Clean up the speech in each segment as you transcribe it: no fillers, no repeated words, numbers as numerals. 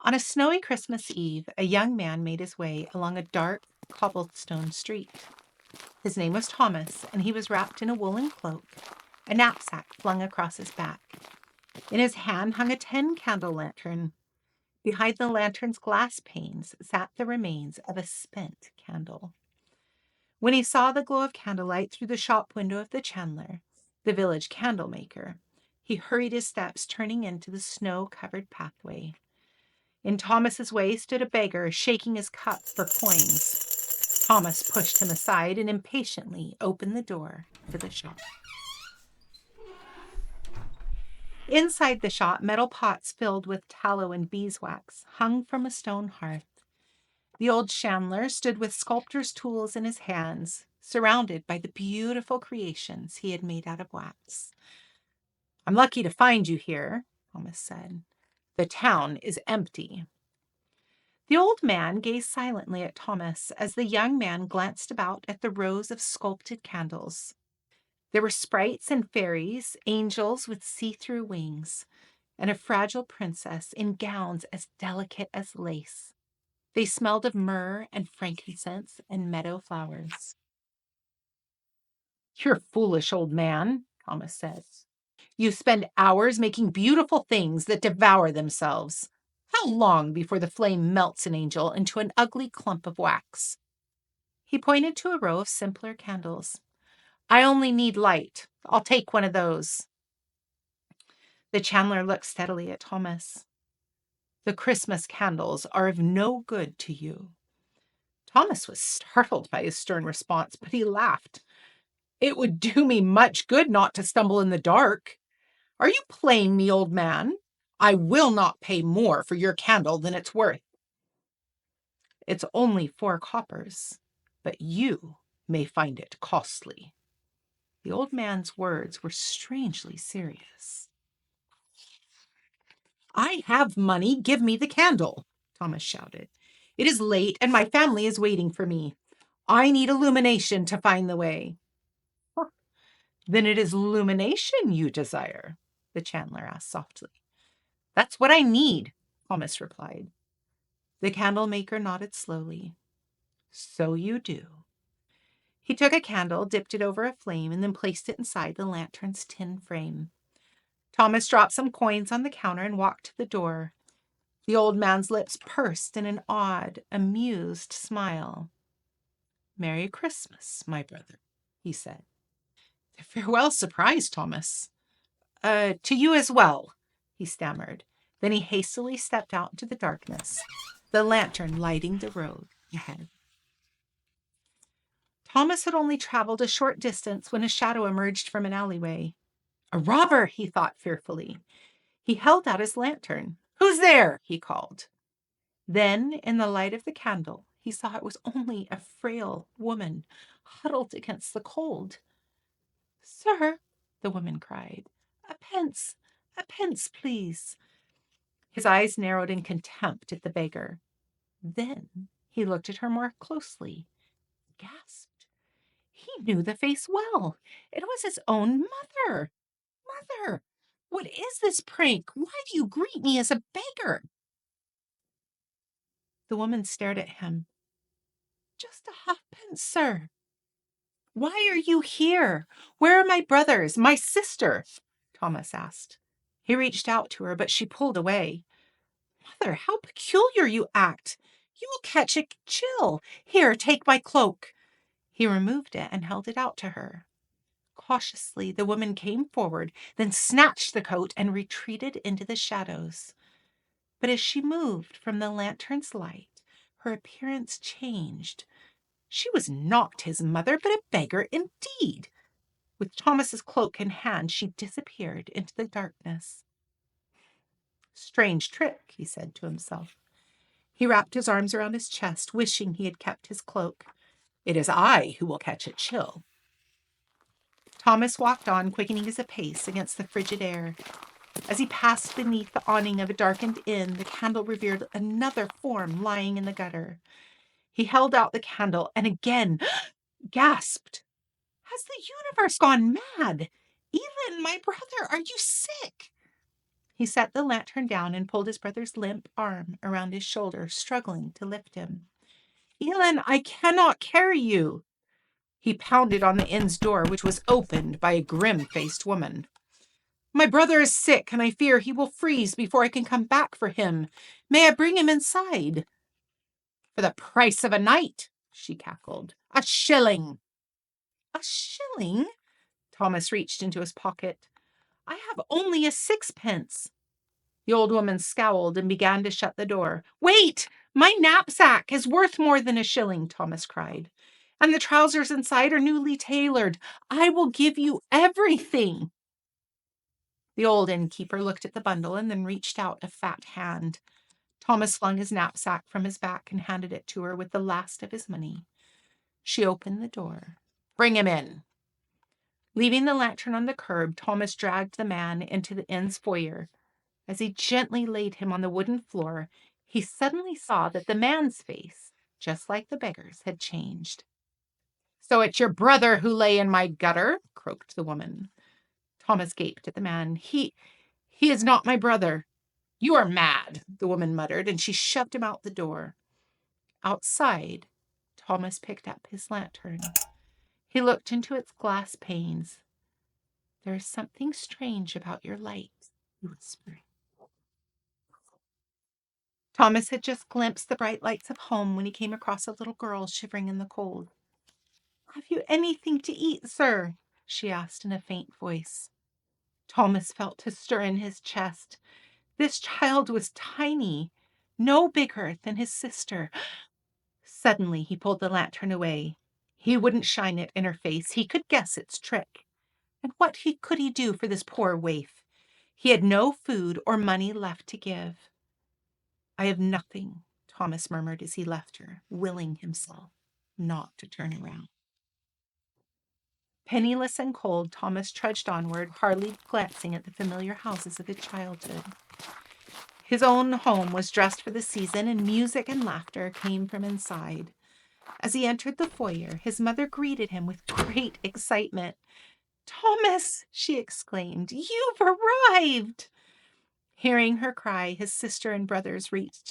On a snowy Christmas Eve, a young man made his way along a dark cobblestone street. His name was Thomas, and he was wrapped in a woolen cloak, a knapsack flung across his back. In his hand hung a 10-candle lantern. Behind the lantern's glass panes sat the remains of a spent candle. When he saw the glow of candlelight through the shop window of the chandler, the village candle maker, he hurried his steps, turning into the snow-covered pathway. In Thomas's way stood a beggar, shaking his cup for coins. Thomas pushed him aside and impatiently opened the door to the shop. Inside the shop, metal pots filled with tallow and beeswax hung from a stone hearth. The old chandler stood with sculptor's tools in his hands, surrounded by the beautiful creations he had made out of wax. "I'm lucky to find you here," Thomas said. "The town is empty." The old man gazed silently at Thomas as the young man glanced about at the rows of sculpted candles. There were sprites and fairies, angels with see-through wings, and a fragile princess in gowns as delicate as lace. They smelled of myrrh and frankincense and meadow flowers. "You're a foolish old man," Thomas said. "You spend hours making beautiful things that devour themselves. How long before the flame melts an angel into an ugly clump of wax?" He pointed to a row of simpler candles. "I only need light. I'll take one of those." The chandler looked steadily at Thomas. "The Christmas candles are of no good to you." Thomas was startled by his stern response, but he laughed. "It would do me much good not to stumble in the dark. Are you playing me, old man? I will not pay more for your candle than it's worth." "It's only 4 coppers, but you may find it costly." The old man's words were strangely serious. "I have money. Give me the candle," Thomas shouted. "It is late and my family is waiting for me. I need illumination to find the way." "Then it is illumination you desire?" the chandler asked softly. "That's what I need," Thomas replied. The candle maker nodded slowly. "So you do." He took a candle, dipped it over a flame, and then placed it inside the lantern's tin frame. Thomas dropped some coins on the counter and walked to the door. The old man's lips pursed in an odd, amused smile. "Merry Christmas, my brother," he said. "A farewell surprise, Thomas." To you as well," he stammered. Then he hastily stepped out into the darkness, the lantern lighting the road ahead. Thomas had only traveled a short distance when a shadow emerged from an alleyway. "A robber," he thought fearfully. He held out his lantern. "Who's there?" he called. Then, in the light of the candle, he saw it was only a frail woman, huddled against the cold. "Sir," the woman cried, a pence, please." His eyes narrowed in contempt at the beggar. Then he looked at her more closely, gasped. He knew the face well. It was his own mother. "Mother, what is this prank? Why do you greet me as a beggar?" The woman stared at him. "Just a halfpence, sir." "Why are you here? Where are my brothers, my sister?" Thomas asked. He reached out to her, but she pulled away. "Mother, how peculiar you act. You will catch a chill. Here, take my cloak." He removed it and held it out to her. Cautiously, the woman came forward, then snatched the coat and retreated into the shadows. But as she moved from the lantern's light, her appearance changed. She was not his mother, but a beggar indeed. With Thomas's cloak in hand, she disappeared into the darkness. "Strange trick," he said to himself. He wrapped his arms around his chest, wishing he had kept his cloak. "It is I who will catch a chill." Thomas walked on, quickening his pace against the frigid air. As he passed beneath the awning of a darkened inn, the candle revealed another form lying in the gutter. He held out the candle and again gasped. "Has the universe gone mad? Elin, my brother, are you sick?" He set the lantern down and pulled his brother's limp arm around his shoulder, struggling to lift him. Elin, I cannot carry you. He pounded on the inn's door, which was opened by a grim-faced woman. My brother is sick, and I fear he will freeze before I can come back for him. May I bring him inside? For the price of a night, she cackled. 1 shilling. 1 shilling? Thomas reached into his pocket. I have only a 6pence. The old woman scowled and began to shut the door. Wait! My knapsack is worth more than 1 shilling, Thomas cried. And the trousers inside are newly tailored. I will give you everything. The old innkeeper looked at the bundle and then reached out a fat hand. Thomas flung his knapsack from his back and handed it to her with the last of his money. She opened the door. Bring him in. Leaving the lantern on the curb, Thomas dragged the man into the inn's foyer. As he gently laid him on the wooden floor, he suddenly saw that the man's face, just like the beggar's, had changed. So it's your brother who lay in my gutter, croaked the woman. Thomas gaped at the man. He is not my brother. You are mad, the woman muttered, and she shoved him out the door. Outside, Thomas picked up his lantern. He looked into its glass panes. There is something strange about your light, he whispered. Thomas had just glimpsed the bright lights of home when he came across a little girl shivering in the cold. Have you anything to eat, sir? She asked in a faint voice. Thomas felt a stir in his chest. This child was tiny, no bigger than his sister. Suddenly, he pulled the lantern away. He wouldn't shine it in her face. He could guess its trick. And what could he do for this poor waif? He had no food or money left to give. I have nothing, Thomas murmured as he left her, willing himself not to turn around. Penniless and cold, Thomas trudged onward, hardly glancing at the familiar houses of his childhood. His own home was dressed for the season, and music and laughter came from inside. As he entered the foyer, his mother greeted him with great excitement. Thomas, she exclaimed, you've arrived! Hearing her cry, his sister and brothers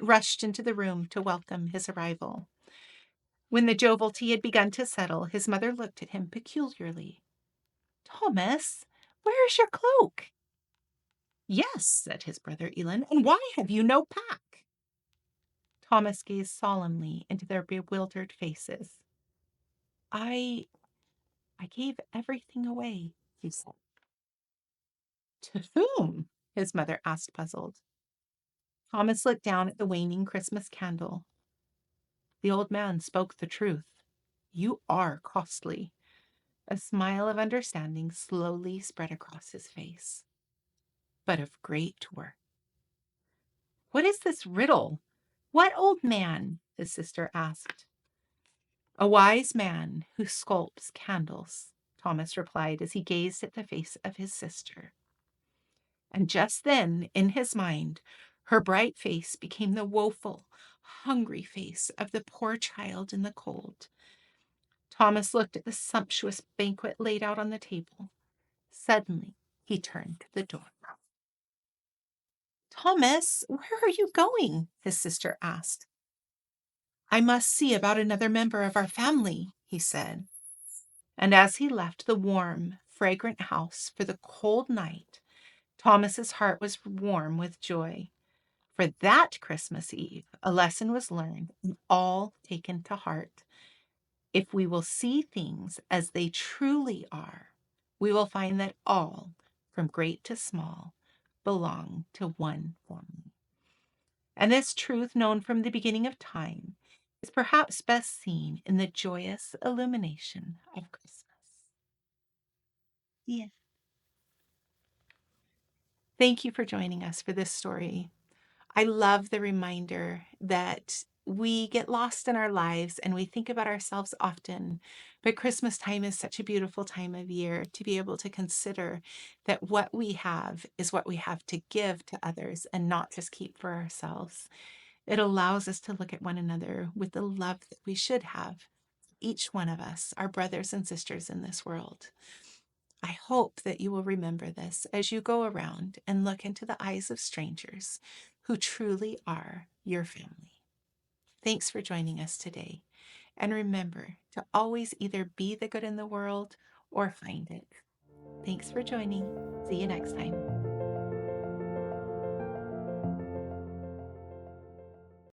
rushed into the room to welcome his arrival. When the jovialty had begun to settle, his mother looked at him peculiarly. Thomas, where is your cloak? Yes, said his brother Elin, and why have you no pack? Thomas gazed solemnly into their bewildered faces. I gave everything away, he said. To whom? His mother asked, puzzled. Thomas looked down at the waning Christmas candle. The old man spoke the truth. You are costly. A smile of understanding slowly spread across his face. But of great worth. What is this riddle? What old man? His sister asked. A wise man who sculpts candles, Thomas replied as he gazed at the face of his sister. And just then, in his mind, her bright face became the woeful, hungry face of the poor child in the cold. Thomas looked at the sumptuous banquet laid out on the table. Suddenly, he turned to the door. Thomas, where are you going? His sister asked. I must see about another member of our family, he said. And as he left the warm, fragrant house for the cold night, Thomas's heart was warm with joy. For that Christmas Eve, a lesson was learned and all taken to heart. If we will see things as they truly are, we will find that all, from great to small, belong to one family. And this truth, known from the beginning of time, is perhaps best seen in the joyous illumination of Christmas. Yeah. Thank you for joining us for this story. I love the reminder that we get lost in our lives and we think about ourselves often, but Christmas time is such a beautiful time of year to be able to consider that what we have is what we have to give to others and not just keep for ourselves. It allows us to look at one another with the love that we should have, each one of us, our brothers and sisters in this world. I I hope that you will remember this as you go around and look into the eyes of strangers who truly are your family. Thanks for joining us today. And remember to always either be the good in the world or find it. Thanks for joining. See you next time.